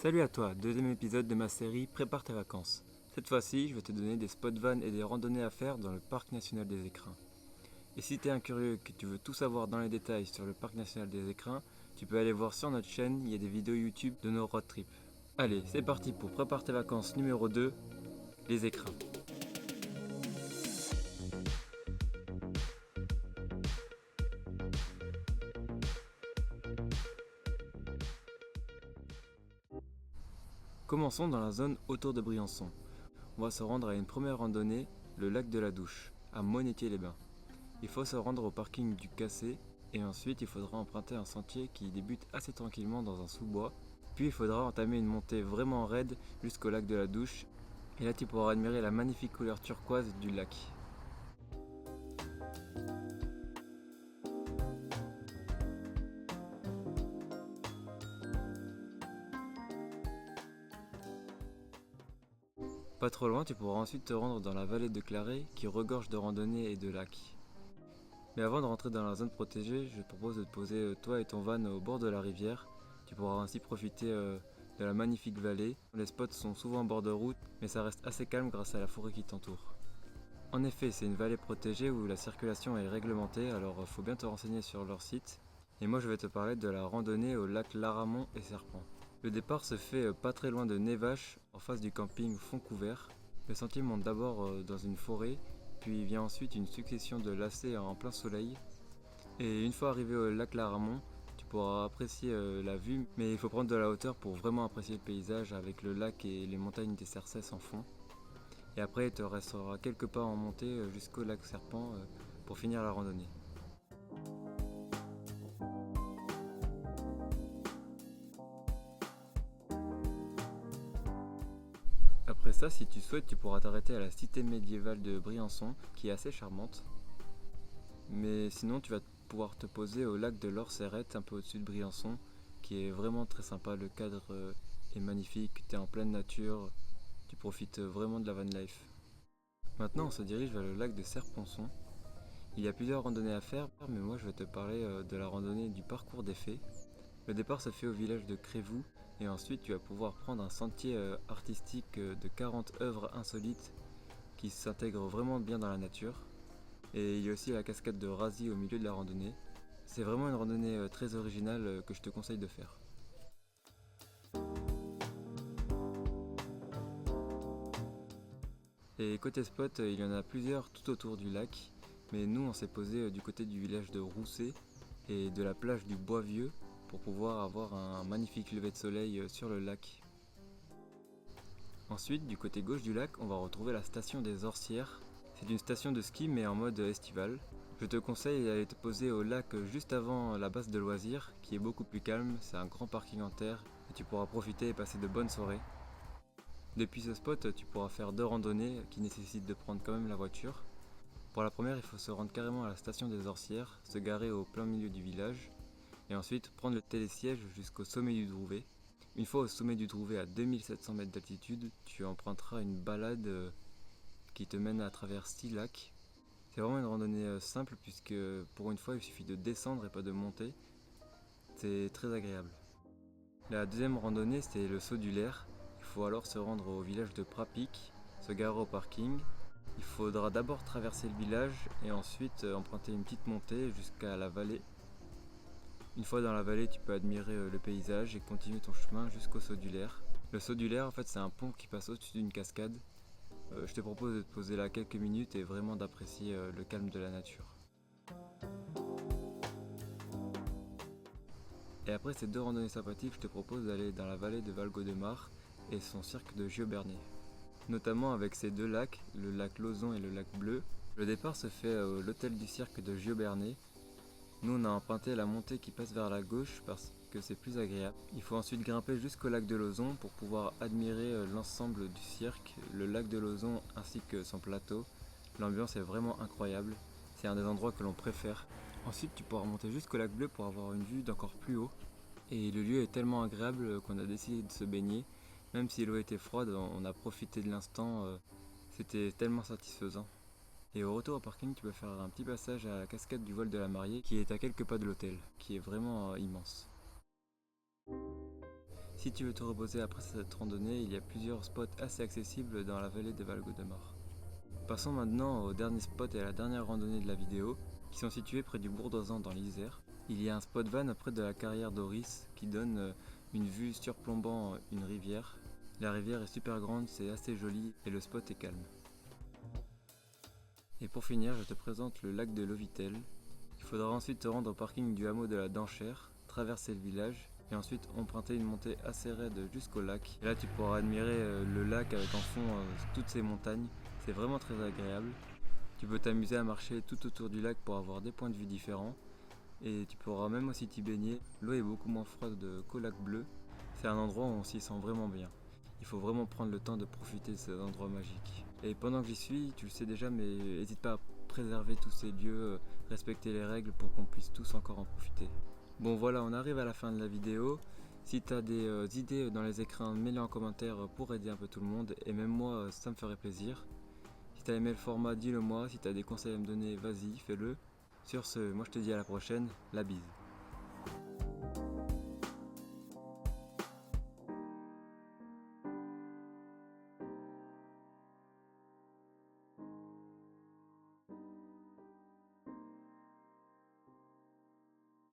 Salut à toi, deuxième épisode de ma série Prépare tes vacances. Cette fois-ci, je vais te donner des spots van et des randonnées à faire dans le Parc National des Écrins. Et si t'es un curieux que tu veux tout savoir dans les détails sur le Parc National des Écrins, tu peux aller voir sur notre chaîne, il y a des vidéos YouTube de nos road trips. Allez, c'est parti pour Prépare tes vacances numéro 2, les Écrins. Commençons dans la zone autour de Briançon. On va se rendre à une première randonnée, le lac de la Douche, à Monétier-les-Bains. Il faut se rendre au parking du Cassé et ensuite il faudra emprunter un sentier qui débute assez tranquillement dans un sous-bois. Puis il faudra entamer une montée vraiment raide jusqu'au lac de la Douche et là tu pourras admirer la magnifique couleur turquoise du lac. Pas trop loin, tu pourras ensuite te rendre dans la vallée de Claré qui regorge de randonnées et de lacs. Mais avant de rentrer dans la zone protégée, je te propose de te poser toi et ton van au bord de la rivière. Tu pourras ainsi profiter de la magnifique vallée. Les spots sont souvent en bord de route, mais ça reste assez calme grâce à la forêt qui t'entoure. En effet, c'est une vallée protégée où la circulation est réglementée, alors faut bien te renseigner sur leur site. Et moi je vais te parler de la randonnée au lac Laramont et Serpent. Le départ se fait pas très loin de Névache, en face du camping Fond Couvert. Le sentier monte d'abord dans une forêt, puis vient ensuite une succession de lacets en plein soleil. Et une fois arrivé au lac Laramont, tu pourras apprécier la vue, mais il faut prendre de la hauteur pour vraiment apprécier le paysage avec le lac et les montagnes des Cercès en fond. Et après, il te restera quelques pas en montée jusqu'au lac Serpent pour finir la randonnée. Après ça, si tu souhaites, tu pourras t'arrêter à la cité médiévale de Briançon, qui est assez charmante. Mais sinon, tu vas pouvoir te poser au lac de l'Orcerette, un peu au-dessus de Briançon, qui est vraiment très sympa. Le cadre est magnifique, tu es en pleine nature, tu profites vraiment de la van life. Maintenant, on se dirige vers le lac de Serponçon. Il y a plusieurs randonnées à faire, mais moi je vais te parler de la randonnée du parcours des fées. Le départ se fait au village de Crévoux, et ensuite tu vas pouvoir prendre un sentier artistique de 40 œuvres insolites qui s'intègrent vraiment bien dans la nature. Et il y a aussi la cascade de Razy au milieu de la randonnée. C'est vraiment une randonnée très originale que je te conseille de faire. Et côté spot, il y en a plusieurs tout autour du lac, mais nous on s'est posé du côté du village de Rousset et de la plage du Bois Vieux pour pouvoir avoir un magnifique lever de soleil sur le lac. Ensuite, du côté gauche du lac, on va retrouver la station des Orsières. C'est une station de ski mais en mode estival. Je te conseille d'aller te poser au lac juste avant la base de loisirs qui est beaucoup plus calme, c'est un grand parking en terre et tu pourras profiter et passer de bonnes soirées. Depuis ce spot, tu pourras faire deux randonnées qui nécessitent de prendre quand même la voiture. Pour la première, il faut se rendre carrément à la station des Orsières, se garer au plein milieu du village et ensuite prendre le télésiège jusqu'au sommet du Drouvet. Une fois au sommet du Drouvet à 2700 mètres d'altitude, tu emprunteras une balade qui te mène à travers 6 lacs. C'est vraiment une randonnée simple puisque pour une fois il suffit de descendre et pas de monter. C'est très agréable. La deuxième randonnée c'est le saut du Lair. Il faut alors se rendre au village de Prapic, se garer au parking. Il faudra d'abord traverser le village et ensuite emprunter une petite montée jusqu'à la vallée. Une fois dans la vallée, tu peux admirer le paysage et continuer ton chemin jusqu'au saut du Lair. Le saut du Lair, en fait, c'est un pont qui passe au-dessus d'une cascade. Je te propose de te poser là quelques minutes et vraiment d'apprécier le calme de la nature. Et après ces deux randonnées sympathiques, je te propose d'aller dans la vallée de Valgaudemar et son cirque de Giobernet. Notamment avec ces deux lacs, le lac Lauzon et le lac Bleu. Le départ se fait à l'hôtel du cirque de Giobernet. Nous on a emprunté la montée qui passe vers la gauche parce que c'est plus agréable. Il faut ensuite grimper jusqu'au lac de Lauzon pour pouvoir admirer l'ensemble du cirque, le lac de Lauzon ainsi que son plateau. L'ambiance est vraiment incroyable, c'est un des endroits que l'on préfère. Ensuite tu pourras monter jusqu'au lac Bleu pour avoir une vue d'encore plus haut. Et le lieu est tellement agréable qu'on a décidé de se baigner. Même si l'eau était froide, on a profité de l'instant, c'était tellement satisfaisant. Et au retour au parking, tu peux faire un petit passage à la cascade du vol de la mariée qui est à quelques pas de l'hôtel, qui est vraiment immense. Si tu veux te reposer après cette randonnée, il y a plusieurs spots assez accessibles dans la vallée de Val Godemar. Passons maintenant au dernier spot et à la dernière randonnée de la vidéo, qui sont situés près du Bourdoisan dans l'Isère. Il y a un spot van près de la carrière d'Oris qui donne une vue surplombant une rivière. La rivière est super grande, c'est assez joli et le spot est calme. Et pour finir, je te présente le lac de Lovitel. Il faudra ensuite te rendre au parking du hameau de la Danchère, traverser le village et ensuite emprunter une montée assez raide jusqu'au lac. Et là tu pourras admirer le lac avec en fond toutes ces montagnes, c'est vraiment très agréable. Tu peux t'amuser à marcher tout autour du lac pour avoir des points de vue différents et tu pourras même aussi t'y baigner. L'eau est beaucoup moins froide qu'au lac bleu, c'est un endroit où on s'y sent vraiment bien. Il faut vraiment prendre le temps de profiter de cet endroit magique. Et pendant que j'y suis, tu le sais déjà, mais n'hésite pas à préserver tous ces lieux, respecter les règles pour qu'on puisse tous encore en profiter. Bon voilà, on arrive à la fin de la vidéo. Si tu as des idées dans les écrins, mets-les en commentaire pour aider un peu tout le monde. Et même moi, ça me ferait plaisir. Si tu as aimé le format, dis-le moi. Si tu as des conseils à me donner, vas-y, fais-le. Sur ce, moi je te dis à la prochaine. La bise.